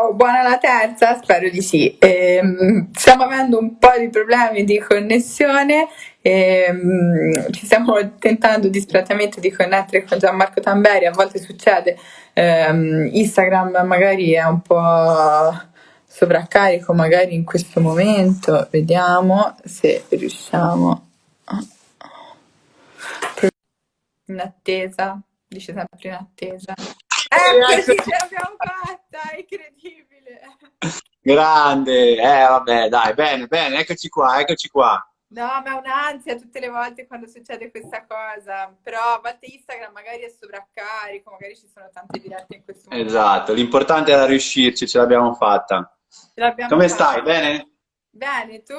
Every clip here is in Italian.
Ciao, buona la terza? Spero di sì. Stiamo avendo un po' di problemi di connessione, ci stiamo tentando disperatamente di connettere con Gianmarco Tamberi, a volte succede, Instagram magari è un po' sovraccarico, magari in questo momento, vediamo se riusciamo. In attesa, dice sempre in attesa. Eccoci, Eccoci. ce l'abbiamo fatta, è incredibile. Grande, vabbè, dai, bene, bene, eccoci qua, eccoci qua. No, ma è un'ansia tutte le volte quando succede questa cosa, però a volte Instagram magari è sovraccarico, magari ci sono tante dirette in questo momento. Esatto, l'importante era riuscirci, ce l'abbiamo fatta. Ce l'abbiamo Come fatta. stai? Bene? Bene, tu?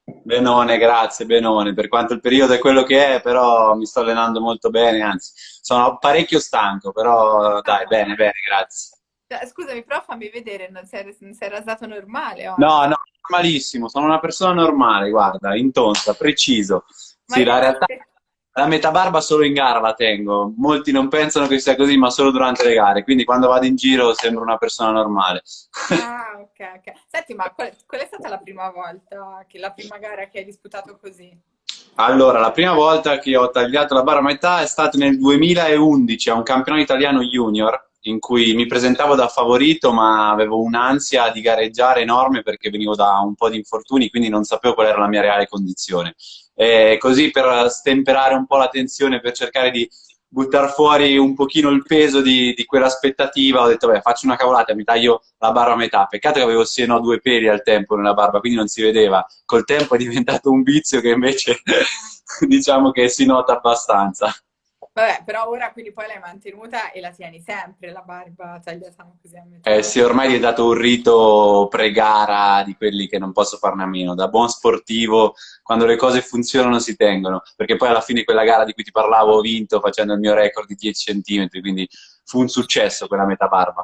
Benone, grazie, benone. Per quanto il periodo è quello che è, però mi sto allenando molto bene, anzi, sono parecchio stanco, però dai, Ah, bene, bene, grazie. scusami, però fammi vedere, non sei rasato normale No, oggi. no, normalissimo, sono una persona normale, guarda, intonsa, preciso. Ma Sì, io la mi realtà, aspettavo. la metà barba solo in gara la tengo. Molti non pensano che sia così, ma solo durante le gare, quindi quando vado in giro sembro una persona normale. Ah, ok, ok. Senti, ma qual è stata la prima volta, la prima gara che hai disputato così? Allora, la prima volta che ho tagliato la barra a metà è stato nel 2011 a un campionato italiano junior in cui mi presentavo da favorito, ma avevo un'ansia di gareggiare enorme perché venivo da un po' di infortuni, quindi non sapevo qual era la mia reale condizione. E così per stemperare un po' la tensione, per cercare di buttare fuori un pochino il peso di quell'aspettativa, ho detto, beh, faccio una cavolata, mi taglio la barba a metà. Peccato che avevo sì e no due peli al tempo nella barba, quindi non si vedeva. Col tempo è diventato un vizio che invece diciamo che si nota abbastanza. Vabbè, però ora quindi poi l'hai mantenuta e la tieni sempre la barba tagliata così a Eh metà. sì, ormai è diventato un rito pre-gara di quelli che non posso farne a meno. Da buon sportivo, quando le cose funzionano, si tengono. Perché poi alla fine quella gara di cui ti parlavo ho vinto facendo il mio record di 10 centimetri, quindi fu un successo quella metà barba.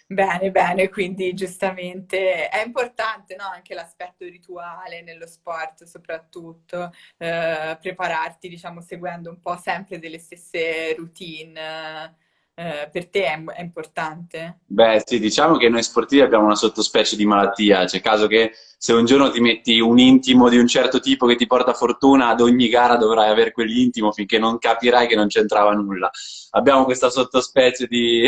Bene, bene, quindi giustamente è importante, no? Anche l'aspetto rituale nello sport, soprattutto prepararti, diciamo, seguendo un po' sempre delle stesse routine. Per te è importante? Beh, sì, diciamo che noi sportivi abbiamo una sottospecie di malattia, c'è caso che se un giorno ti metti un intimo di un certo tipo che ti porta fortuna, ad ogni gara dovrai avere quell'intimo finché non capirai che non c'entrava nulla. Abbiamo questa sottospecie di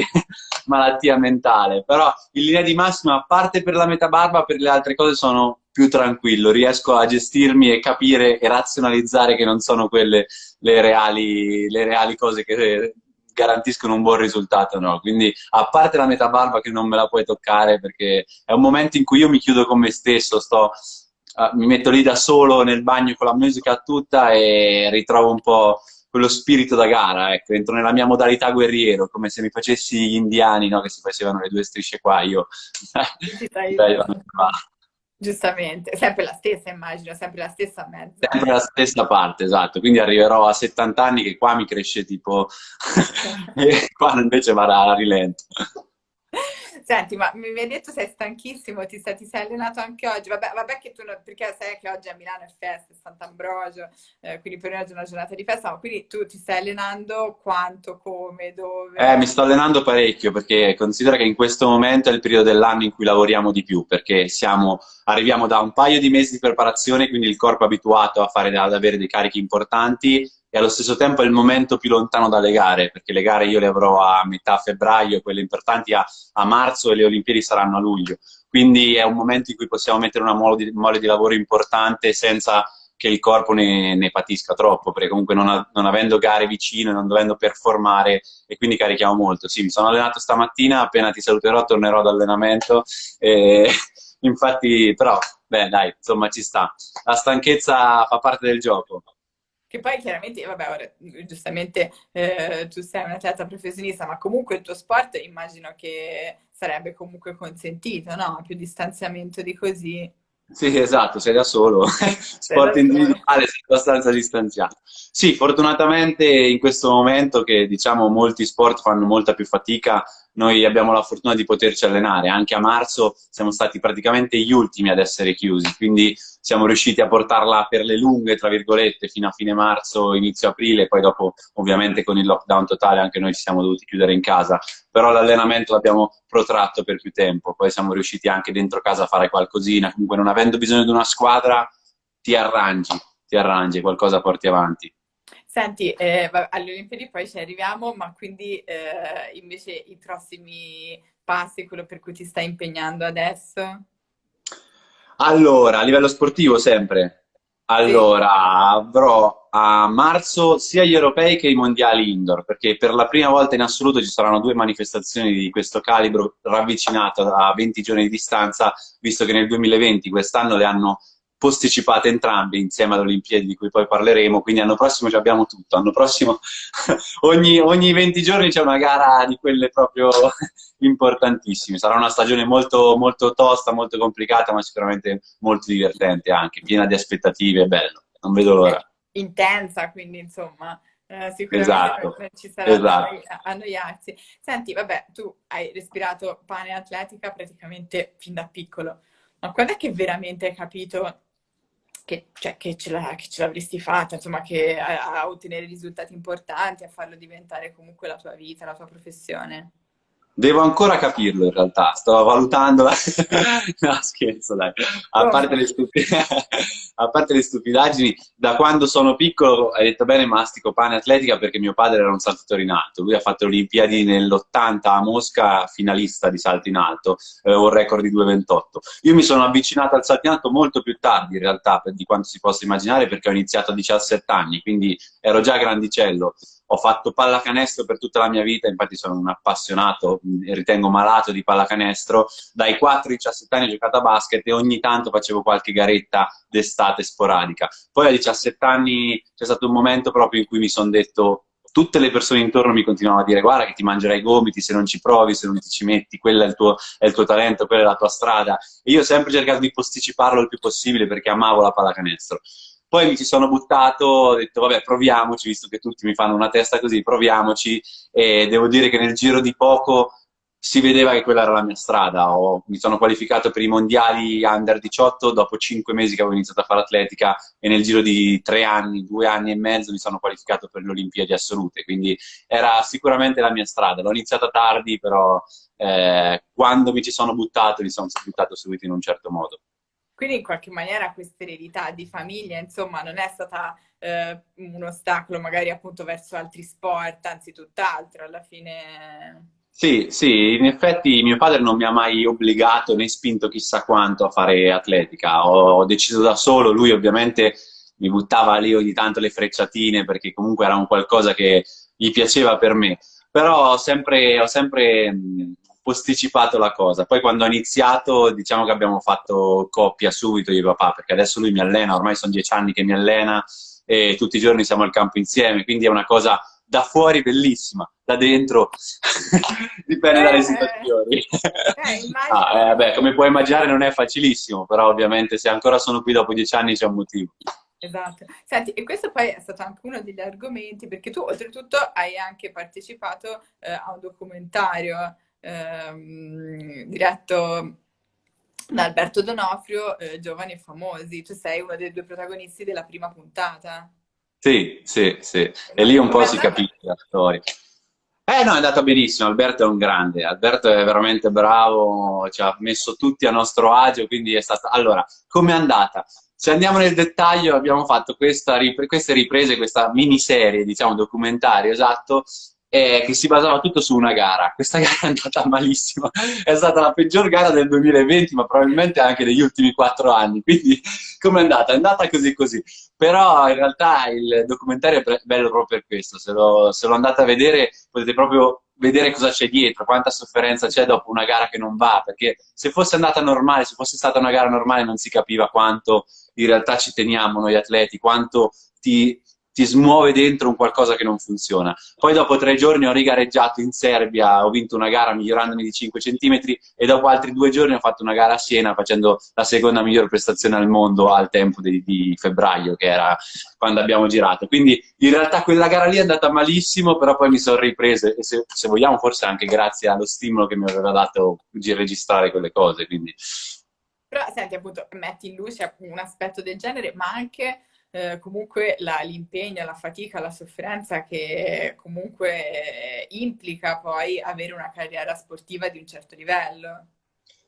malattia mentale, però in linea di massima, a parte per la metà barba, per le altre cose sono più tranquillo, riesco a gestirmi e capire e razionalizzare che non sono quelle le reali cose che garantiscono un buon risultato, no? Quindi, a parte la metà barba che non me la puoi toccare perché è un momento in cui io mi chiudo con me stesso, mi metto lì da solo nel bagno con la musica tutta e ritrovo un po' quello spirito da gara, ecco, entro nella mia modalità guerriero, come se mi facessi gli indiani, no? Che si facevano le due strisce qua, io Ci stai dai, vanno qua. giustamente, sempre la stessa, immagino, sempre la stessa mezza. Sempre la stessa parte, esatto. Quindi arriverò a 70 anni che qua mi cresce tipo e qua invece va a rilento. Senti, ma mi hai detto sei stanchissimo, ti sei allenato anche oggi. Vabbè che tu, perché sai che oggi a Milano è festa, è Sant'Ambrogio, quindi per noi oggi è una giornata di festa, ma quindi tu ti stai allenando quanto, come, Mi dove? sto allenando parecchio perché considera che in questo momento è il periodo dell'anno in cui lavoriamo di più, perché arriviamo da un paio di mesi di preparazione, quindi il corpo è abituato ad avere dei carichi importanti e allo stesso tempo è il momento più lontano dalle gare, perché le gare io le avrò a metà febbraio, quelle importanti a marzo e le Olimpiadi saranno a luglio. Quindi è un momento in cui possiamo mettere una mole di lavoro importante senza che il corpo ne patisca troppo, perché comunque non avendo gare vicino e non dovendo performare e quindi carichiamo molto. Sì, mi sono allenato stamattina, appena ti saluterò tornerò ad allenamento, e, infatti, però, beh, dai, insomma, ci sta. La stanchezza fa parte del gioco. Che poi chiaramente, vabbè, ora giustamente tu sei un atleta professionista, ma comunque il tuo sport immagino che sarebbe comunque consentito, no? Più distanziamento di così, Sì, esatto, sei da solo. sei Sport da solo. individuale, sei abbastanza distanziato. Sì, fortunatamente in questo momento che diciamo molti sport fanno molta più fatica, noi abbiamo la fortuna di poterci allenare. Anche a marzo siamo stati praticamente gli ultimi ad essere chiusi, quindi siamo riusciti a portarla per le lunghe, tra virgolette, fino a fine marzo, inizio aprile, poi dopo ovviamente con il lockdown totale anche noi ci siamo dovuti chiudere in casa, però l'allenamento l'abbiamo protratto per più tempo, poi siamo riusciti anche dentro casa a fare qualcosina, comunque non avendo bisogno di una squadra ti arrangi, qualcosa porti avanti. Senti, alle Olimpiadi poi ci arriviamo, ma quindi invece i prossimi passi, quello per cui ti stai impegnando adesso? Allora, a livello sportivo sempre. Sì? Allora, avrò a marzo sia gli europei che i mondiali indoor, perché per la prima volta in assoluto ci saranno due manifestazioni di questo calibro ravvicinate a 20 giorni di distanza, visto che nel 2020 quest'anno le hanno posticipate entrambe insieme alle Olimpiadi di cui poi parleremo, quindi l'anno prossimo ci abbiamo tutto. L'anno prossimo ogni 20 giorni c'è una gara di quelle proprio importantissime. Sarà una stagione molto, molto tosta, molto complicata, ma sicuramente molto divertente anche, piena di aspettative, bello. Non vedo l'ora. Intensa, quindi insomma, sicuramente Esatto, non ci sarà da esatto. annoiarsi. Senti, vabbè, tu hai respirato pane atletica praticamente fin da piccolo, ma quando è che veramente hai capito che, cioè, che ce l'avresti fatta, insomma, che a ottenere risultati importanti, a farlo diventare comunque la tua vita, la tua professione? Devo ancora capirlo in realtà, sto valutando. No, scherzo, dai. A parte Come? le a parte le stupidaggini, da quando sono piccolo, hai detto bene, mastico pane atletica perché mio padre era un saltatore in alto. Lui ha fatto le Olimpiadi nell'80 a Mosca, finalista di salto in alto, un record di 2,28. Io mi sono avvicinato al salto in alto molto più tardi in realtà di quanto si possa immaginare perché ho iniziato a 17 anni, quindi ero già grandicello. Ho fatto pallacanestro per tutta la mia vita, infatti sono un appassionato, ritengo malato di pallacanestro. Dai 4 ai 17 anni ho giocato a basket e ogni tanto facevo qualche garetta d'estate sporadica. Poi a 17 anni c'è stato un momento proprio in cui mi sono detto, tutte le persone intorno mi continuavano a dire guarda che ti mangerai i gomiti se non ci provi, se non ti ci metti, quello è il tuo talento, quella è la tua strada. E io ho sempre cercato di posticiparlo il più possibile perché amavo la pallacanestro. Poi mi ci sono buttato, ho detto vabbè proviamoci, visto che tutti mi fanno una testa così, proviamoci e devo dire che nel giro di poco si vedeva che quella era la mia strada. Mi sono qualificato per i mondiali under 18 dopo 5 mesi che avevo iniziato a fare atletica e nel giro di 3 anni, 2 anni e mezzo mi sono qualificato per le Olimpiadi assolute, quindi era sicuramente la mia strada. L'ho iniziata tardi, però quando mi ci sono buttato mi sono buttato subito in un certo modo. Quindi in qualche maniera questa eredità di famiglia, insomma, non è stata un ostacolo magari appunto verso altri sport, anzi tutt'altro, alla fine. Sì, sì, in effetti mio padre non mi ha mai obbligato né spinto chissà quanto a fare atletica. Ho deciso da solo, lui ovviamente mi buttava lì ogni tanto le frecciatine perché comunque era un qualcosa che gli piaceva per me. Però ho sempre posticipato la cosa. Poi quando ho iniziato, diciamo che abbiamo fatto coppia subito io e papà, perché adesso lui mi allena, ormai sono 10 anni che mi allena e tutti i giorni siamo al campo insieme, quindi è una cosa da fuori bellissima, da dentro dipende dalle Eh, situazioni. immagino. Beh, come puoi immaginare non è facilissimo, però ovviamente se ancora sono qui dopo 10 anni c'è un motivo. Esatto. Senti, e questo poi è stato anche uno degli argomenti, perché tu oltretutto hai anche partecipato a un documentario diretto da Alberto Donofrio, Giovani e Famosi. Tu sei uno dei due protagonisti della prima puntata. Sì, sì, sì. E Ma lì un com'è po' si andata? capisce la storia. No, è andata benissimo. Alberto è un grande. Alberto è veramente bravo, ci ha messo tutti a nostro agio, quindi è stata. Allora, com'è andata? Se andiamo nel dettaglio, abbiamo fatto queste riprese, questa miniserie, diciamo, documentario, esatto, che si basava tutto su una gara. Questa gara è andata malissimo. È stata la peggior gara del 2020, ma probabilmente anche degli ultimi 4 anni. Quindi, com'è andata? È andata così così. Però in realtà il documentario è bello proprio per questo, se lo andate a vedere potete proprio vedere cosa c'è dietro, quanta sofferenza c'è dopo una gara che non va, perché se fosse andata normale, se fosse stata una gara normale non si capiva quanto in realtà ci teniamo noi atleti, quanto ti ti smuove dentro un qualcosa che non funziona. Poi dopo 3 giorni ho rigareggiato in Serbia, ho vinto una gara migliorandomi di 5 centimetri e dopo altri 2 giorni ho fatto una gara a Siena facendo la seconda miglior prestazione al mondo al tempo di febbraio, che era quando abbiamo girato. Quindi in realtà quella gara lì è andata malissimo, però poi mi sono ripreso e se vogliamo forse anche grazie allo stimolo che mi aveva dato registrare quelle cose. Quindi Però senti, appunto, metti in luce un aspetto del genere, ma anche comunque l'impegno, la fatica, la sofferenza che comunque implica poi avere una carriera sportiva di un certo livello.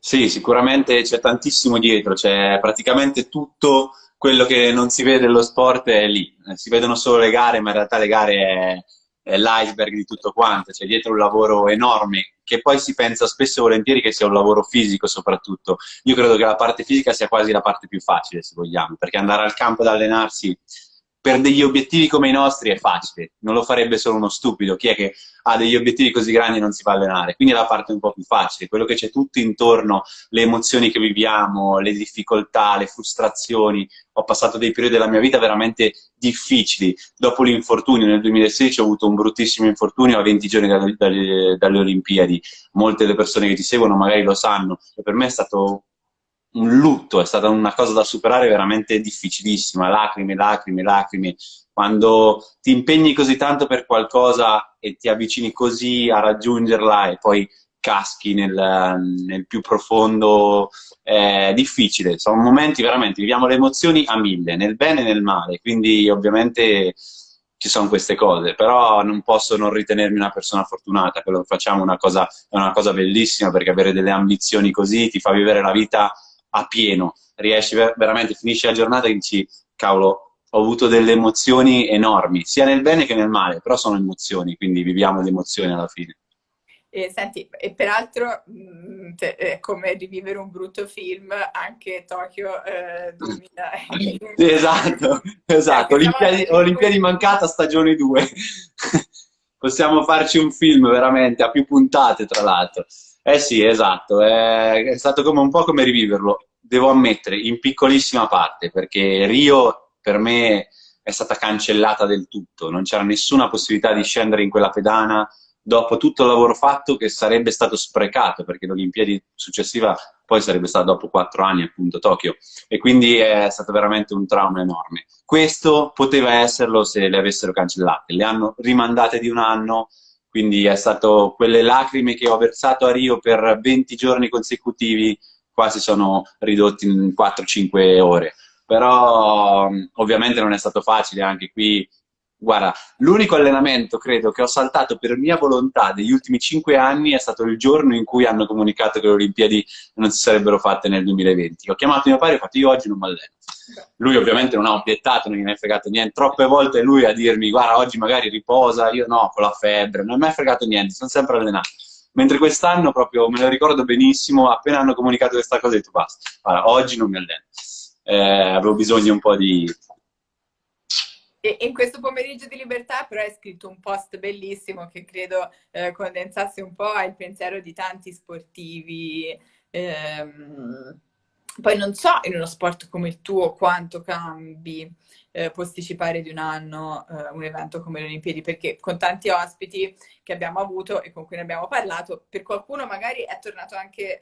sì, sicuramente c'è tantissimo dietro, c'è praticamente tutto quello che non si vede nello sport è lì. Si vedono solo le gare, ma in realtà le gare è l'iceberg di tutto quanto, c'è dietro un lavoro enorme, che poi si pensa spesso e volentieri che sia un lavoro fisico soprattutto. Io credo che la parte fisica sia quasi la parte più facile, se vogliamo, perché andare al campo ad allenarsi per degli obiettivi come i nostri è facile, non lo farebbe solo uno stupido. Chi è che ha degli obiettivi così grandi e non si fa allenare? Quindi è la parte un po' più facile, quello che c'è tutto intorno, le emozioni che viviamo, le difficoltà, le frustrazioni. Ho passato dei periodi della mia vita veramente difficili. Dopo l'infortunio nel 2016 ho avuto un bruttissimo infortunio a 20 giorni dalle Olimpiadi. Molte delle persone che ti seguono magari lo sanno, e per me è stato un lutto, è stata una cosa da superare veramente difficilissima, lacrime, lacrime, lacrime. Quando ti impegni così tanto per qualcosa e ti avvicini così a raggiungerla e poi caschi nel più profondo, è difficile. Sono momenti veramente, viviamo le emozioni a mille, nel bene e nel male, quindi ovviamente ci sono queste cose, però non posso non ritenermi una persona fortunata. Quello che facciamo è una cosa bellissima, perché avere delle ambizioni così ti fa vivere la vita a pieno, riesci veramente, finisci la giornata e dici, cavolo, ho avuto delle emozioni enormi, sia nel bene che nel male, però sono emozioni, quindi viviamo le emozioni alla fine. E senti, e peraltro è come rivivere un brutto film, anche Tokyo 2020. Sì, esatto, esatto, Che siamo Olimpiadi, andati Olimpiadi mancata stagione 2. Possiamo farci un film veramente a più puntate, tra l'altro. Eh sì, esatto, è stato come un po' come riviverlo, devo ammettere, in piccolissima parte, perché Rio per me è stata cancellata del tutto, non c'era nessuna possibilità di scendere in quella pedana dopo tutto il lavoro fatto, che sarebbe stato sprecato, perché l'Olimpiadi successiva poi sarebbe stata dopo 4 anni, appunto, Tokyo, e quindi è stato veramente un trauma enorme. Questo poteva esserlo se le avessero cancellate, le hanno rimandate di un anno, quindi è stato quelle lacrime che ho versato a Rio per 20 giorni consecutivi, quasi sono ridotti in 4-5 ore. Però ovviamente non è stato facile anche qui. Guarda, l'unico allenamento, credo, che ho saltato per mia volontà degli ultimi 5 anni è stato il giorno in cui hanno comunicato che le Olimpiadi non si sarebbero fatte nel 2020. Ho chiamato mio padre e ho fatto, io oggi non mi alleno. Lui ovviamente non ha obiettato, non gliene è fregato niente. Troppe volte lui a dirmi, guarda, oggi magari riposa, io no, con la febbre, non mi è fregato niente, sono sempre allenato. Mentre quest'anno proprio me lo ricordo benissimo, appena hanno comunicato questa cosa, ho detto basta, guarda, oggi non mi alleno. Avevo bisogno un po' di... E in questo pomeriggio di libertà però hai scritto un post bellissimo che credo condensasse un po' il pensiero di tanti sportivi. Poi non so in uno sport come il tuo quanto cambi posticipare di un anno un evento come le Olimpiadi, perché con tanti ospiti che abbiamo avuto e con cui ne abbiamo parlato, per qualcuno magari è tornato anche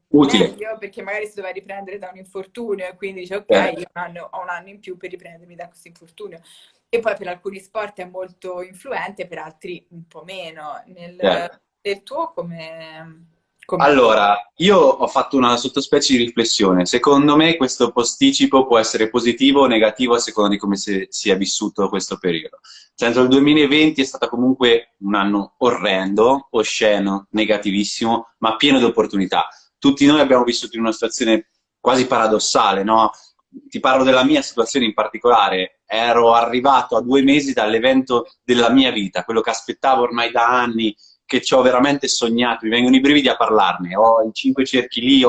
Utile. meglio, perché magari si doveva riprendere da un infortunio e quindi dice ok, Certo. io ho un anno in più per riprendermi da questo infortunio. E poi per alcuni sport è molto influente, per altri un po' meno. Certo. Nel tuo come Allora, io ho fatto una sottospecie di riflessione. Secondo me questo posticipo può essere positivo o negativo a seconda di come si è vissuto questo periodo. Cioè, il 2020 è stato comunque un anno orrendo, osceno, negativissimo, ma pieno di opportunità. Tutti noi abbiamo vissuto in una situazione quasi paradossale, no? Ti parlo della mia situazione in particolare. Ero arrivato a 2 mesi dall'evento della mia vita, quello che aspettavo ormai da anni, che ci ho veramente sognato, mi vengono i brividi a parlarne, ho i 5 cerchi lì,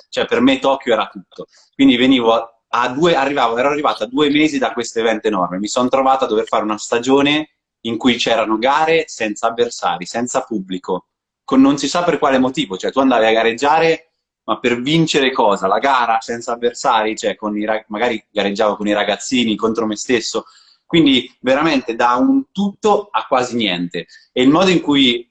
cioè per me Tokyo era tutto. Quindi ero arrivato a 2 mesi da questo evento enorme, mi sono trovato a dover fare una stagione in cui c'erano gare senza avversari, senza pubblico, con non si sa per quale motivo, cioè tu andavi a gareggiare, ma per vincere cosa? La gara senza avversari, cioè magari gareggiavo con i ragazzini contro me stesso, Quindi veramente da un tutto a quasi niente. E il modo in cui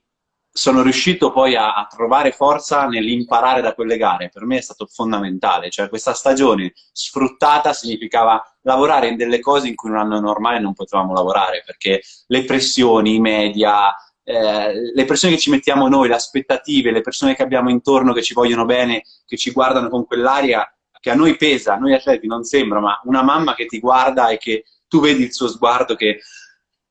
sono riuscito poi a trovare forza nell'imparare da quelle gare, per me è stato fondamentale. Cioè questa stagione sfruttata significava lavorare in delle cose in cui un anno normale non potevamo lavorare, perché le pressioni, i media, le pressioni che ci mettiamo noi, le aspettative, le persone che abbiamo intorno che ci vogliono bene, che ci guardano con quell'aria che a noi pesa, a noi atleti non sembra, ma una mamma che ti guarda e che tu vedi il suo sguardo che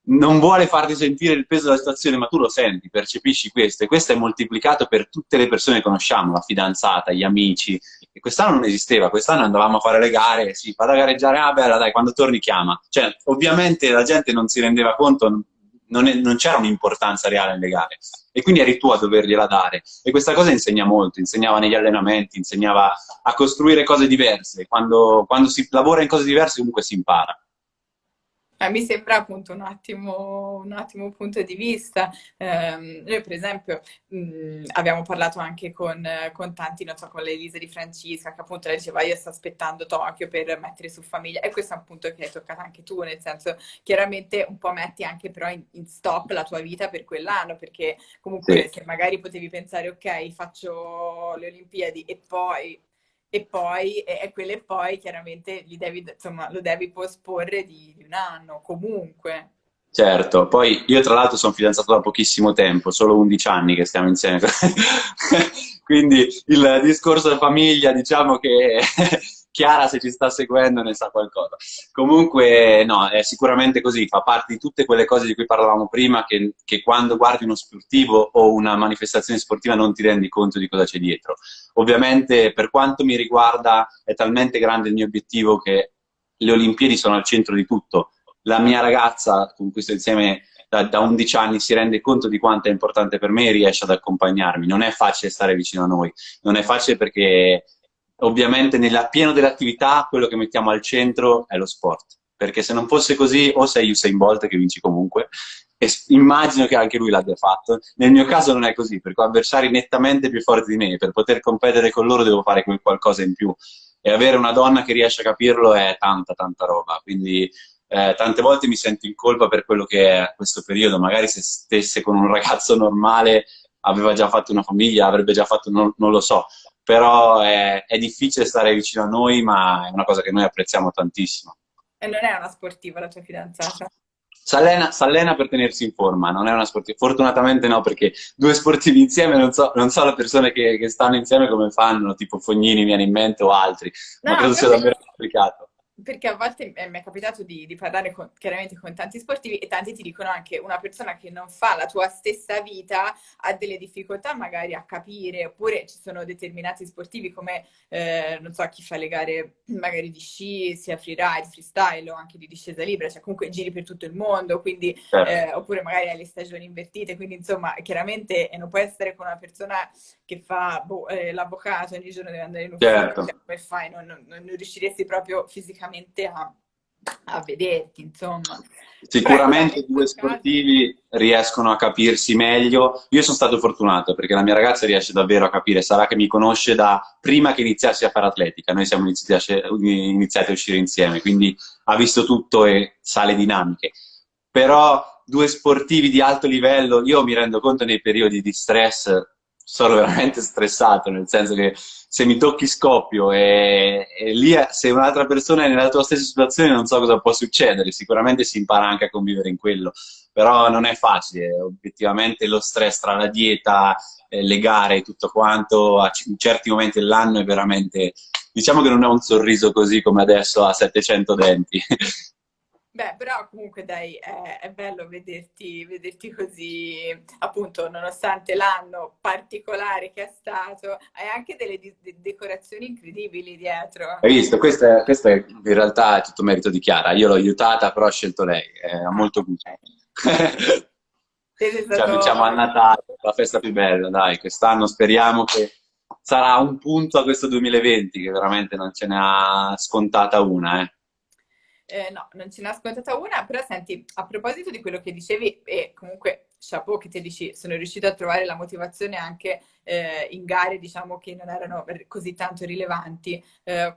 non vuole farti sentire il peso della situazione, ma tu lo senti, percepisci questo, e questo è moltiplicato per tutte le persone che conosciamo, la fidanzata, gli amici, e quest'anno non esisteva, quest'anno andavamo a fare le gare, sì, vado a gareggiare, ah bella dai, quando torni chiama. Cioè, ovviamente la gente non si rendeva conto, non c'era un'importanza reale nelle gare, e quindi eri tu a dovergliela dare, e questa cosa insegna molto, insegnava negli allenamenti, insegnava a costruire cose diverse, quando si lavora in cose diverse comunque si impara. Mi sembra appunto un ottimo punto di vista. Noi per esempio abbiamo parlato anche con tanti, non so, con l'Elisa di Francesca, che appunto lei diceva io sto aspettando Tokyo per mettere su famiglia, e questo è un punto che hai toccato anche tu, nel senso chiaramente un po' metti anche però in stop la tua vita per quell'anno, perché comunque Sì. se magari potevi pensare ok, faccio le Olimpiadi e quello e poi chiaramente gli devi, insomma, lo devi posporre di un anno comunque. Certo, poi io tra l'altro sono fidanzato da pochissimo tempo, solo 11 anni che stiamo insieme, quindi il discorso della famiglia, diciamo che Chiara se ci sta seguendo ne sa qualcosa. Comunque no, è sicuramente così, fa parte di tutte quelle cose di cui parlavamo prima, che quando guardi uno sportivo o una manifestazione sportiva non ti rendi conto di cosa c'è dietro. Ovviamente per quanto mi riguarda è talmente grande il mio obiettivo che le Olimpiadi sono al centro di tutto. La mia ragazza con cui sto insieme da 11 anni si rende conto di quanto è importante per me e riesce ad accompagnarmi. Non è facile stare vicino a noi, non è facile perché ovviamente nel pieno dell'attività quello che mettiamo al centro è lo sport. Perché se non fosse così, o sei Usain Bolt che vinci comunque, e immagino che anche lui l'abbia fatto. Nel mio caso non è così, perché ho avversari nettamente più forti di me. Per poter competere con loro devo fare quel qualcosa in più. E avere una donna che riesce a capirlo è tanta, tanta roba. Quindi tante volte mi sento in colpa per quello che è questo periodo, magari se stesse con un ragazzo normale, aveva già fatto una famiglia, avrebbe già fatto, non lo so, però è difficile stare vicino a noi, ma è una cosa che noi apprezziamo tantissimo. E non è una sportiva la tua fidanzata? S'allena per tenersi in forma, non è una sportiva. Fortunatamente no, perché due sportivi insieme, non so le persone che stanno insieme come fanno, tipo Fognini mi viene in mente o altri, No, ma credo sia proprio davvero complicato. perché a volte mi è capitato di parlare chiaramente con tanti sportivi, e tanti ti dicono anche una persona che non fa la tua stessa vita ha delle difficoltà magari a capire, oppure ci sono determinati sportivi come, non so, chi fa le gare magari di sci, sia freeride, freestyle o anche di discesa libera, cioè comunque giri per tutto il mondo, quindi, Certo, oppure magari hai le stagioni invertite, quindi insomma chiaramente non puoi essere con una persona che fa boh, l'avvocato, ogni giorno deve andare in ufficio, certo. cioè, come fai? Non riusciresti proprio fisicamente a vederti, insomma. Però ecco, dai, Sicuramente nel due tuo caso, sportivi riescono a capirsi meglio. Io sono stato fortunato perché la mia ragazza riesce davvero a capire, sarà che mi conosce da prima che iniziassi a fare atletica. Noi siamo iniziati a uscire insieme, quindi ha visto tutto e sa le dinamiche. Però due sportivi di alto livello, io mi rendo conto nei periodi di stress, sono veramente stressato, nel senso che se mi tocchi scoppio e lì se un'altra persona è nella tua stessa situazione non so cosa può succedere, sicuramente si impara anche a convivere in quello, però non è facile, obiettivamente lo stress tra la dieta, le gare e tutto quanto, in certi momenti dell'anno è veramente, diciamo che non è un sorriso così come adesso a 700 denti. beh, però comunque dai, è bello vederti così, appunto, nonostante l'anno particolare che è stato, hai anche delle decorazioni incredibili dietro. Hai visto? Questo è, in realtà è tutto merito di Chiara. Io l'ho aiutata, però ha scelto lei. Ha Ah, molto gusto. ok. Te sei Ci avviciniamo a stato... Natale, la festa più bella, dai. Quest'anno speriamo che sarà un punto a questo 2020, che veramente non ce ne ha scontata una, eh. No, non ce n'ho scontata una, però senti, a proposito di quello che dicevi, e comunque chapeau che ti dici, sono riuscito a trovare la motivazione anche in gare, diciamo, che non erano così tanto rilevanti.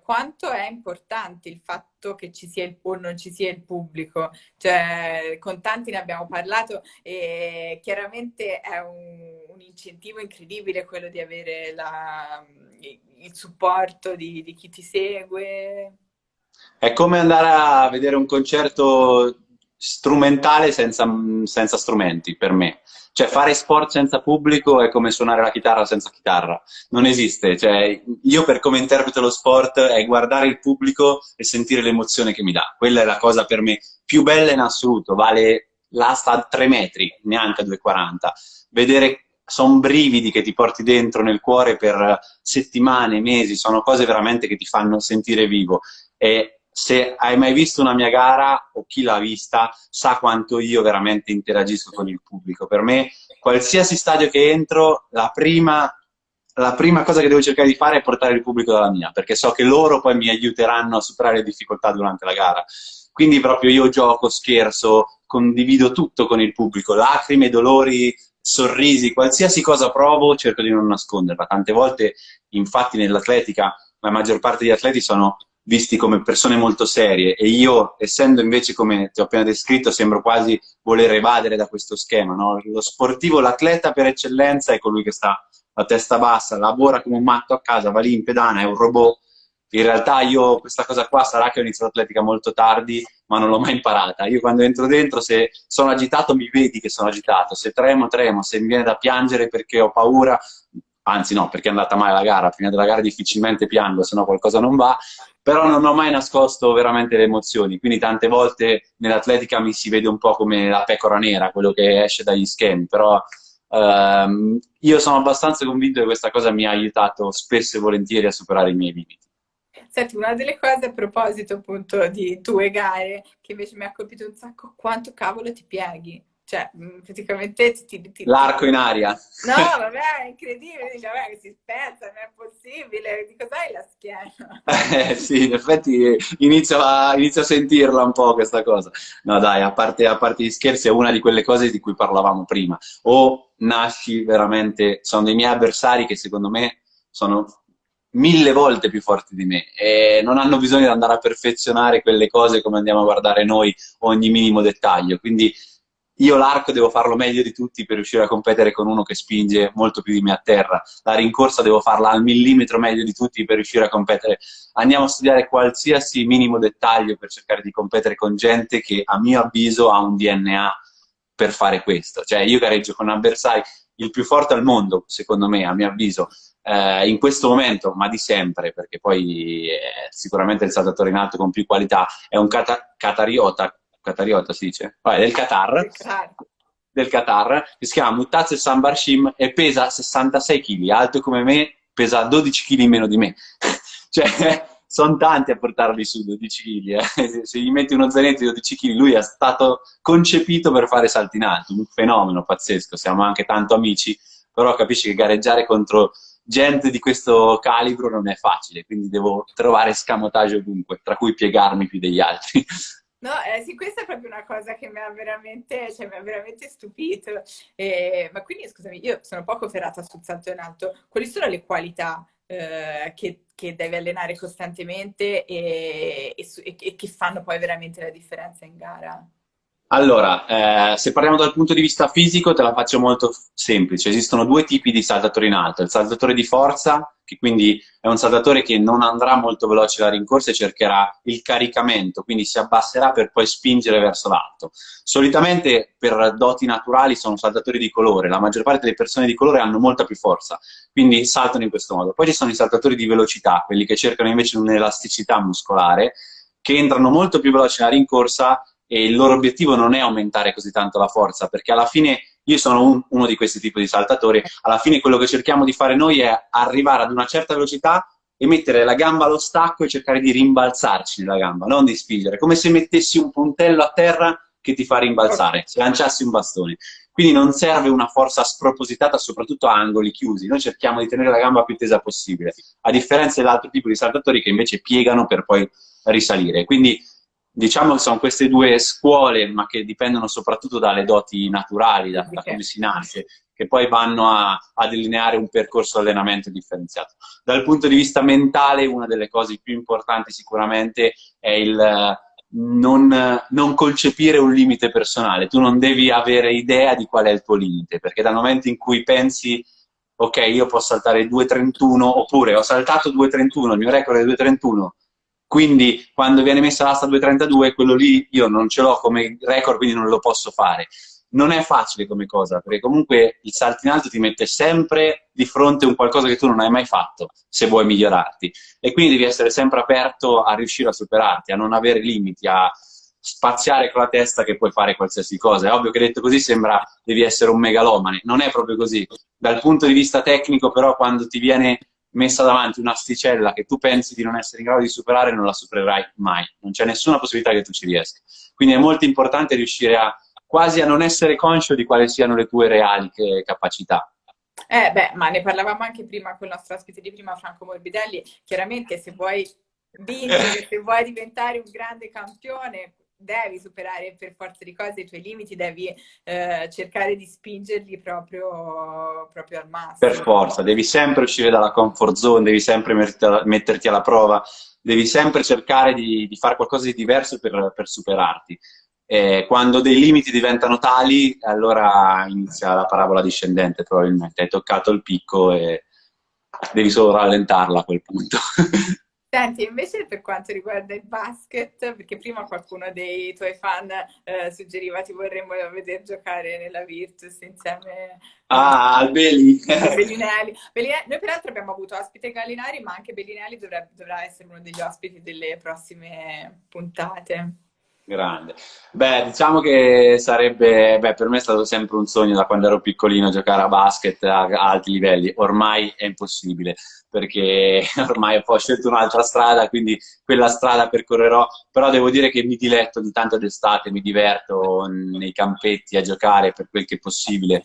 Quanto è importante il fatto che ci sia o non ci sia il pubblico? Cioè, con tanti ne abbiamo parlato e chiaramente è un incentivo incredibile quello di avere il supporto di chi ti segue. È come andare a vedere un concerto strumentale senza strumenti, per me. Cioè, fare sport senza pubblico è come suonare la chitarra senza chitarra. Non esiste. Cioè, io per come interpreto lo sport è guardare il pubblico e sentire l'emozione che mi dà. Quella è la cosa per me più bella in assoluto. Vale l'asta a 3 metri, neanche a 2,40. Vedere sono brividi che ti porti dentro nel cuore per settimane, mesi, sono cose veramente che ti fanno sentire vivo. E se hai mai visto una mia gara, o chi l'ha vista, sa quanto io veramente interagisco con il pubblico. Per me, qualsiasi stadio che entro, la prima cosa che devo cercare di fare è portare il pubblico dalla mia, perché so che loro poi mi aiuteranno a superare le difficoltà durante la gara. Quindi proprio io gioco, scherzo, condivido tutto con il pubblico, lacrime, dolori, sorrisi, qualsiasi cosa provo, cerco di non nasconderla. Tante volte, infatti, nell'atletica, la maggior parte degli atleti sono visti come persone molto serie e io, essendo invece, come ti ho appena descritto, sembro quasi voler evadere da questo schema, no? Lo sportivo, l'atleta per eccellenza è colui che sta a testa bassa, lavora come un matto a casa, va lì in pedana, è un robot. In realtà io questa cosa qua sarà che ho iniziato l'atletica molto tardi, ma non l'ho mai imparata. Io quando entro dentro, se sono agitato, mi vedi che sono agitato, se tremo, tremo, se mi viene da piangere perché ho paura, anzi no, perché è andata male la gara, prima della gara difficilmente piango, se no qualcosa non va, però non ho mai nascosto veramente le emozioni, quindi tante volte nell'atletica mi si vede un po' come la pecora nera, quello che esce dagli schemi, però io sono abbastanza convinto che questa cosa mi ha aiutato spesso e volentieri a superare i miei limiti. Senti, una delle cose a proposito appunto di tue gare che invece mi ha colpito un sacco, quanto cavolo ti pieghi? Cioè, praticamente L'arco in aria. No, vabbè, è incredibile, dice, vabbè, che si spezza, non è possibile, di cos'hai la schiena? Sì, in effetti inizio a sentirla un po' questa cosa. No, dai, a parte gli scherzi, è una di quelle cose di cui parlavamo prima. O nasci veramente, sono dei miei avversari che secondo me sono 1000 volte più forti di me e non hanno bisogno di andare a perfezionare quelle cose come andiamo a guardare noi ogni minimo dettaglio. Quindi io l'arco devo farlo meglio di tutti per riuscire a competere con uno che spinge molto più di me a terra. La rincorsa devo farla al millimetro meglio di tutti per riuscire a competere. Andiamo a studiare qualsiasi minimo dettaglio per cercare di competere con gente che, a mio avviso, ha un DNA per fare questo. Cioè, io gareggio con avversari, il più forte al mondo, secondo me, a mio avviso, in questo momento, ma di sempre, perché poi sicuramente il saltatore in alto con più qualità è un Qatariota si dice? Vabbè, del Qatar, che si chiama Mutaz Sambarshim e pesa 66 kg, alto come me, pesa 12 kg meno di me. Cioè, sono tanti a portarli su 12 kg. Se gli metti uno zainetto di 12 kg, lui è stato concepito per fare salti in alto, un fenomeno pazzesco, siamo anche tanto amici, però capisci che gareggiare contro gente di questo calibro non è facile, quindi devo trovare scamotage ovunque, tra cui piegarmi più degli altri. No, sì, questa è proprio una cosa che mi ha veramente, cioè, mi ha veramente stupito. Ma quindi, scusami, io sono poco ferrata sul salto in alto. Quali sono le qualità che devi allenare costantemente e che fanno poi veramente la differenza in gara? Allora, se parliamo dal punto di vista fisico, te la faccio molto semplice. Esistono due tipi di saltatori in alto. Il saltatore di forza, che quindi è un saltatore che non andrà molto veloce alla rincorsa e cercherà il caricamento, quindi si abbasserà per poi spingere verso l'alto. Solitamente per doti naturali sono saltatori di colore. La maggior parte delle persone di colore hanno molta più forza, quindi saltano in questo modo. Poi ci sono i saltatori di velocità, quelli che cercano invece un'elasticità muscolare, che entrano molto più veloci nella rincorsa e il loro obiettivo non è aumentare così tanto la forza, perché alla fine io sono uno di questi tipi di saltatori, alla fine quello che cerchiamo di fare noi è arrivare ad una certa velocità e mettere la gamba allo stacco e cercare di rimbalzarci nella gamba, non di spingere, come se mettessi un puntello a terra che ti fa rimbalzare, se lanciassi un bastone. Quindi non serve una forza spropositata, soprattutto a angoli chiusi, noi cerchiamo di tenere la gamba più tesa possibile, a differenza dell'altro tipo di saltatori che invece piegano per poi risalire. Quindi Diciamo che sono queste due scuole, ma che dipendono soprattutto dalle doti naturali, da come fisiche. si nasce, che poi vanno a delineare un percorso di allenamento differenziato. Dal punto di vista mentale, una delle cose più importanti sicuramente è il non concepire un limite personale. Tu non devi avere idea di qual è il tuo limite, perché dal momento in cui pensi, ok, io posso saltare il 2,31, oppure ho saltato 2,31, il mio record è 2,31, quindi quando viene messa l'asta 2,32, quello lì io non ce l'ho come record, quindi non lo posso fare. Non è facile come cosa, perché comunque il salto in alto ti mette sempre di fronte a un qualcosa che tu non hai mai fatto, se vuoi migliorarti. E quindi devi essere sempre aperto a riuscire a superarti, a non avere limiti, a spaziare con la testa che puoi fare qualsiasi cosa. È ovvio che detto così sembra devi essere un megalomane, non è proprio così. Dal punto di vista tecnico, però, quando ti viene messa davanti un'asticella che tu pensi di non essere in grado di superare, non la supererai mai. Non c'è nessuna possibilità che tu ci riesca. Quindi è molto importante riuscire a quasi a non essere conscio di quali siano le tue reali capacità. Beh, ma ne parlavamo anche prima con il nostro ospite di prima, Franco Morbidelli. Chiaramente, se vuoi vincere, se vuoi diventare un grande campione, devi superare per forza di cose i tuoi limiti, devi cercare di spingerli proprio al Per massimo. forza, devi sempre uscire dalla comfort zone, devi sempre metterti alla prova, devi sempre cercare di fare qualcosa di diverso per superarti. Quando dei limiti diventano tali, allora inizia la parabola discendente, probabilmente. Hai toccato il picco e devi solo rallentarla a quel punto. Senti, invece per quanto riguarda il basket, perché prima qualcuno dei tuoi fan suggeriva ti vorremmo vedere giocare nella Virtus insieme Ah, Albeli! a Bellinelli. Noi peraltro abbiamo avuto ospite Gallinari, ma anche Bellinelli dovrà essere uno degli ospiti delle prossime puntate. Grande. Beh, diciamo che sarebbe, beh, per me è stato sempre un sogno da quando ero piccolino giocare a basket a alti livelli. Ormai è impossibile perché ormai ho scelto un'altra strada, quindi quella strada percorrerò. Però devo dire che mi diletto ogni tanto d'estate, mi diverto nei campetti a giocare per quel che è possibile,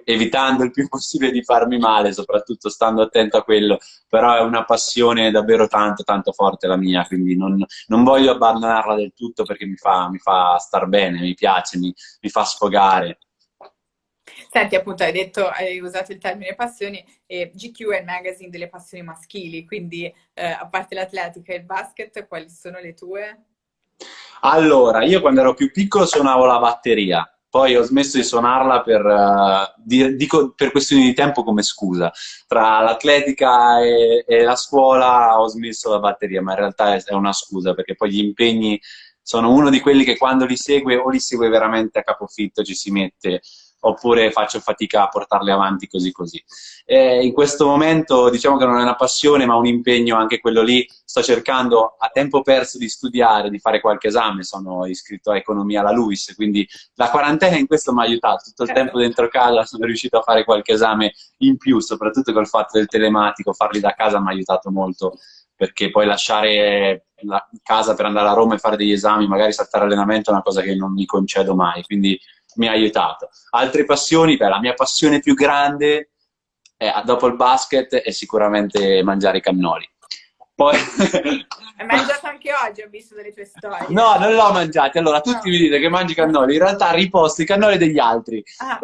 evitando il più possibile di farmi male, soprattutto stando attento a quello. Però è una passione davvero tanto, tanto forte la mia, quindi non voglio abbandonarla del tutto perché mi fa star bene, mi piace, mi fa sfogare. Senti, appunto, hai detto, hai usato il termine passioni, e GQ è il magazine delle passioni maschili, quindi a parte l'atletica e il basket, quali sono le tue? Allora, io quando ero più piccolo suonavo la batteria, poi ho smesso di suonarla dico per questioni di tempo come scusa. Tra l'atletica e la scuola ho smesso la batteria, ma in realtà è una scusa perché poi gli impegni sono uno di quelli che quando li segue o li segue veramente a capofitto ci si mette, oppure faccio fatica a portarli avanti così così. In questo momento diciamo che non è una passione, ma un impegno anche quello lì. Sto cercando a tempo perso di studiare, di fare qualche esame. Sono iscritto a economia alla LUIS, quindi la quarantena in questo mi ha aiutato. Tutto il tempo dentro casa sono riuscito a fare qualche esame in più, soprattutto col fatto del telematico, farli da casa mi ha aiutato molto, perché poi lasciare la casa per andare a Roma e fare degli esami, magari saltare allenamento, è una cosa che non mi concedo mai, quindi mi ha aiutato. Altre passioni, beh, la mia passione più grande dopo il basket è sicuramente mangiare i cannoli. Poi Hai mangiato anche oggi, ho visto delle tue storie. no, non l'ho mangiati. Allora, tutti No. mi dite che mangi cannoli, in realtà riposto i cannoli degli altri. Ah,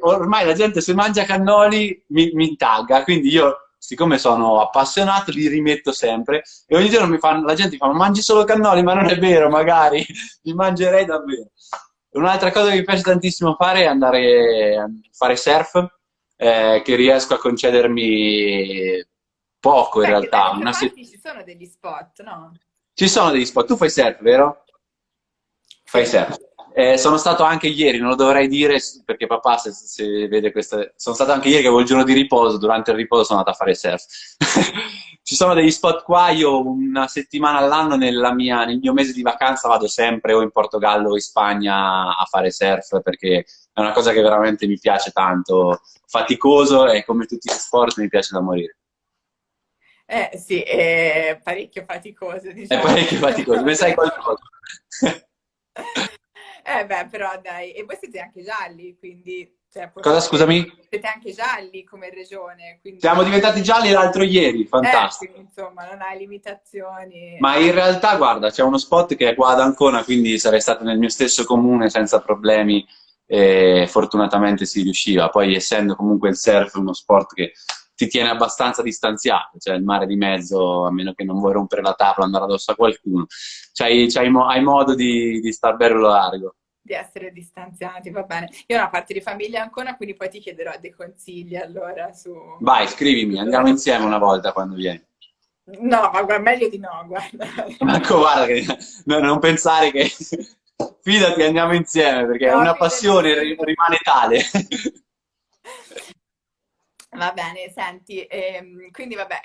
Ormai la gente se mangia cannoli mi tagga, quindi io, siccome sono appassionato, li rimetto sempre e ogni giorno la gente mi fa, ma mangi solo cannoli, ma non è vero, magari li mangerei davvero. Un'altra cosa che mi piace tantissimo fare è andare a fare surf, che riesco a concedermi poco in perché dalle realtà. tue parti ci sono degli spot, no? Ci sono degli spot, tu fai surf, vero? Fai Sì. surf. Sono stato anche ieri, non lo dovrei dire perché papà se vede queste... Sono stato anche ieri che avevo il giorno di riposo, durante il riposo sono andato a fare surf. Ci sono degli spot qua, io una settimana all'anno nel mio mese di vacanza vado sempre o in Portogallo o in Spagna a fare surf perché è una cosa che veramente mi piace tanto, faticoso e come tutti gli sport mi piace da morire. Sì, è parecchio faticoso, È diciamo. parecchio faticoso, ne sai qualcosa? Beh, però dai, e voi siete anche gialli, quindi Cioè, Cosa, scusami? siete anche gialli come regione, Siamo quindi, diventati gialli l'altro ieri, fantastico. quindi, insomma non hai limitazioni. Ma in realtà, guarda, c'è uno spot che è qua ad Ancona, quindi sarei stato nel mio stesso comune senza problemi e fortunatamente si riusciva. Poi, essendo comunque il surf uno sport che ti tiene abbastanza distanziato, cioè il mare di mezzo, a meno che non vuoi rompere la tavola, andare addosso a qualcuno, hai modo di star bello largo. Di essere distanziati, va bene. Io ho una parte di famiglia ancora, quindi poi ti chiederò dei consigli allora Vai, su scrivimi, andiamo dove. insieme una volta quando vieni. No, ma meglio di no, guarda. Marco, guarda, non pensare che... Fidati, andiamo insieme, perché è No, una fidati passione, sì. rimane tale. Va bene, senti, quindi vabbè,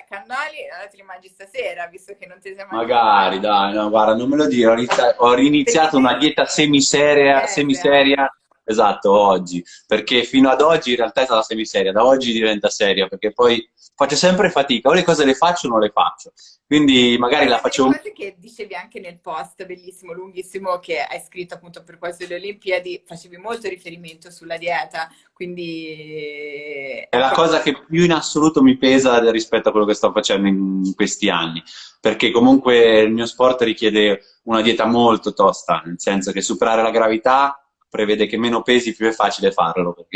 cannoli, allora te li mangi stasera, visto che non te li sei Magari, mangiati. dai, no, guarda, non me lo dire, ho riniziato una Perché dieta semiseria, dai. semiseria, esatto, oggi, perché fino ad oggi in realtà è stata semiseria, da oggi diventa seria, perché poi faccio sempre fatica, o le cose le faccio o non le faccio, quindi magari la Una delle faccio. cose che dicevi anche nel post bellissimo, lunghissimo, che hai scritto appunto per questo delle Olimpiadi, facevi molto riferimento sulla dieta, quindi È è la proprio. cosa che più in assoluto mi pesa rispetto a quello che sto facendo in questi anni, perché comunque il mio sport richiede una dieta molto tosta, nel senso che superare la gravità prevede che meno pesi, più è facile farlo.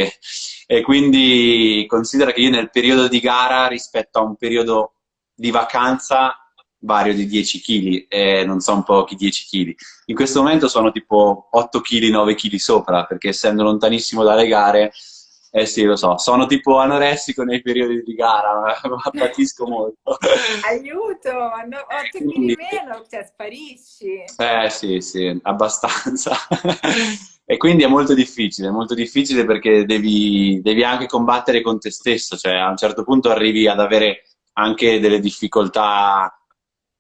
E quindi considera che io nel periodo di gara rispetto a un periodo di vacanza vario di 10 kg e non sono pochi 10 kg. In questo momento sono tipo 8 kg, 9 kg sopra, perché essendo lontanissimo dalle gare, eh sì, lo so, sono tipo anoressico nei periodi di gara, ma patisco molto. Aiuto, hanno 8 kg Quindi, meno, cioè sparisci. sì, sì, abbastanza. E quindi è molto difficile perché devi anche combattere con te stesso, cioè a un certo punto arrivi ad avere anche delle difficoltà,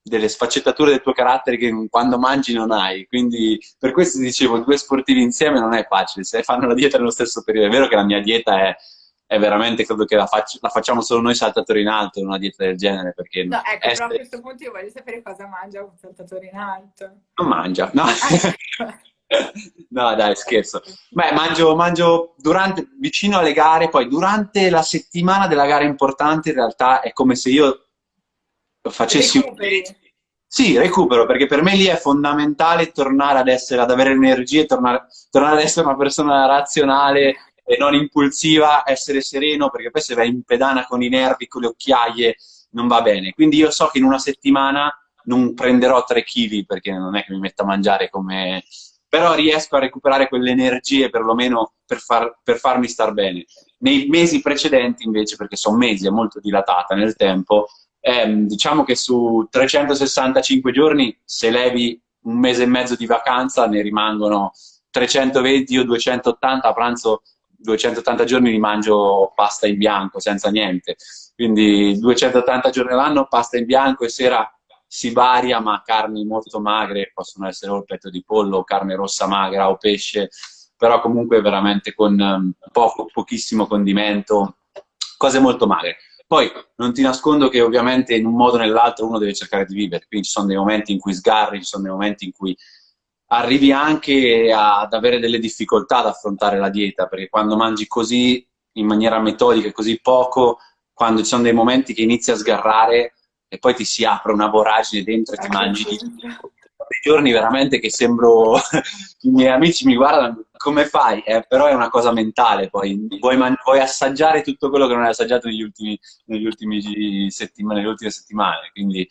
delle sfaccettature del tuo carattere che quando mangi non hai. Quindi per questo ti dicevo, due sportivi insieme non è facile, se fanno la dieta nello stesso periodo. È vero che la mia dieta è veramente, credo che la facciamo solo noi saltatori in alto, una dieta del genere, perché No, ecco, però a essere questo punto io voglio sapere cosa mangia un saltatore in alto. non mangia, no. Ah, ecco. No, dai, scherzo. Beh, mangio vicino alle gare, poi durante la settimana della gara importante, in realtà è come se io facessi un. Recuperi. Sì, recupero, perché per me lì è fondamentale tornare ad avere energie, tornare ad essere una persona razionale e non impulsiva, essere sereno, perché poi se vai in pedana con i nervi, con le occhiaie, non va bene. Quindi io so che in una settimana non prenderò 3 kg, perché non è che mi metto a mangiare come. Però riesco a recuperare quelle energie perlomeno per farmi star bene. Nei mesi precedenti invece, perché sono mesi, è molto dilatata nel tempo, diciamo che su 365 giorni, se levi un mese e mezzo di vacanza, ne rimangono 320 o 280 a pranzo, 280 giorni li mangio pasta in bianco, senza niente. Quindi 280 giorni all'anno, pasta in bianco e sera si varia, ma carni molto magre, possono essere o il petto di pollo, o carne rossa magra o pesce, però comunque veramente con pochissimo condimento, cose molto magre. Poi non ti nascondo che ovviamente in un modo o nell'altro uno deve cercare di vivere, quindi ci sono dei momenti in cui sgarri, ci sono dei momenti in cui arrivi anche ad avere delle difficoltà ad affrontare la dieta, perché quando mangi così in maniera metodica e così poco, quando ci sono dei momenti che inizi a sgarrare e poi ti si apre una voragine dentro e ti A che mangi di punto? tutto. Dei giorni veramente che sembro, i miei amici mi guardano, come fai? Però è una cosa mentale, poi vuoi assaggiare tutto quello che non hai assaggiato nelle ultime settimane, quindi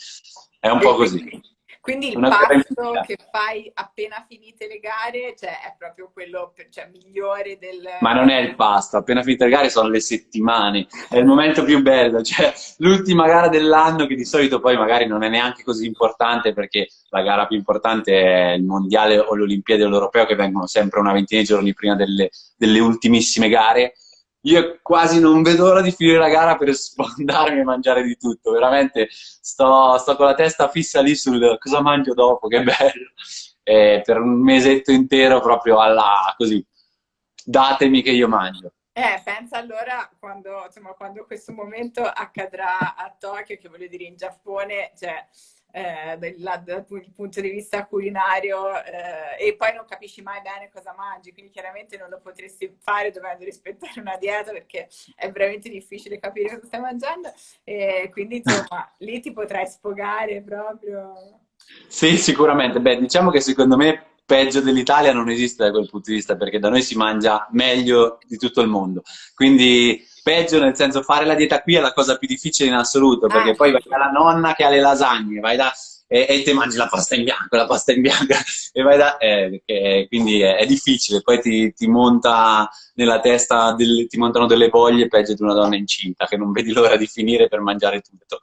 è un E po' così. quindi È il una guerra pasto infinita. che fai appena finite le gare, cioè è proprio quello cioè, migliore del. Ma non è il pasto, appena finite le gare sono le settimane, è il momento più bello, cioè l'ultima gara dell'anno che di solito poi magari non è neanche così importante perché la gara più importante è il mondiale o le Olimpiadi o l'Europeo che vengono sempre una ventina di giorni prima delle ultimissime gare. Io quasi non vedo l'ora di finire la gara per sfondarmi e mangiare di tutto, veramente sto con la testa fissa lì sul cosa mangio dopo, che bello. Per un mesetto intero proprio così, datemi che io mangio. Pensa allora quando, insomma, quando questo momento accadrà a Tokyo, che voglio dire in Giappone, cioè, dal punto di vista culinario, e poi non capisci mai bene cosa mangi, quindi chiaramente non lo potresti fare dovendo rispettare una dieta perché è veramente difficile capire cosa stai mangiando, e quindi insomma lì ti potrai sfogare proprio. Sì, sicuramente. Beh, diciamo che secondo me peggio dell'Italia non esiste da quel punto di vista, perché da noi si mangia meglio di tutto il mondo. Quindi peggio nel senso fare la dieta qui è la cosa più difficile in assoluto, perché poi vai Sì. dalla nonna che ha le lasagne, e te mangi la pasta in bianco, e vai quindi è difficile. Poi ti monta nella testa, ti montano delle voglie peggio di una donna incinta, che non vedi l'ora di finire per mangiare tutto.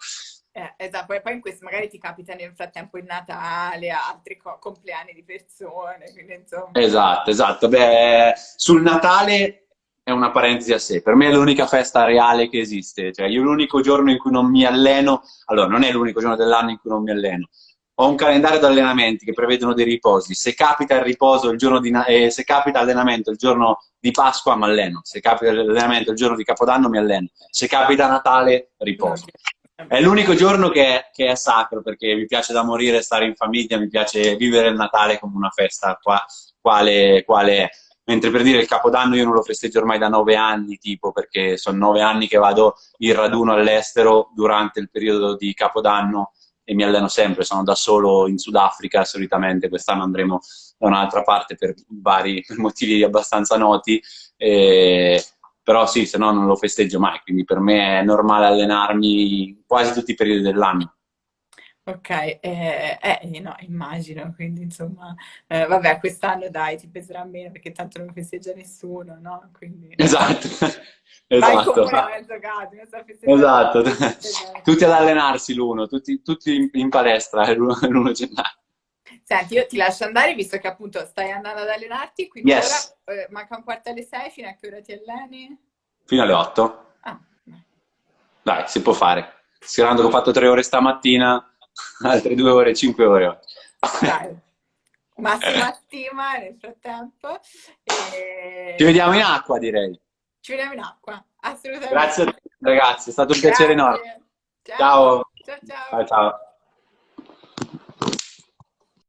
Esatto, poi in questo magari ti capita nel frattempo il Natale, altri compleanni di persone, quindi insomma. Esatto, esatto. Beh, sul Natale è una parentesi a sé. Per me è l'unica festa reale che esiste. Cioè, io l'unico giorno in cui non mi alleno, allora non è l'unico giorno dell'anno in cui non mi alleno. Ho un calendario di allenamenti che prevedono dei riposi. Se capita il riposo il giorno se capita l'allenamento il giorno di Pasqua, mi alleno. Se capita l'allenamento il giorno di Capodanno, mi alleno. Se capita Natale, riposo. È l'unico giorno che è sacro perché mi piace da morire stare in famiglia, mi piace vivere il Natale come una festa, quale è. Mentre per dire il Capodanno io non lo festeggio ormai da 9 anni, tipo, perché sono 9 anni che vado in raduno all'estero durante il periodo di Capodanno e mi alleno sempre, sono da solo in Sudafrica solitamente, quest'anno andremo da un'altra parte per vari motivi abbastanza noti, però sì, se no non lo festeggio mai, quindi per me è normale allenarmi quasi tutti i periodi dell'anno. Ok, no, immagino, quindi insomma, vabbè, quest'anno dai, ti peserà meno perché tanto non festeggia nessuno, no? Quindi Esatto, vai esatto, comune a mezzo caso, non sta festeggiando esatto. niente. Tutti ad allenarsi l'uno, tutti in palestra l'1 gennaio. Senti, io ti lascio andare visto che appunto stai andando ad allenarti, quindi ora Yes, manca un quarto alle 6, fino a che ora ti alleni? fino alle 8. Ah, Dai, si può fare. Considerando che ho fatto 3 ore stamattina, altre 2 ore, 5 ore oggi. dai, massima stima nel frattempo Ci e vediamo in acqua, direi. ci vediamo in acqua, assolutamente. Grazie a te, ragazzi, è stato un piacere enorme. Grazie. Ciao, Ciao. ciao, Ciao, ciao. ciao.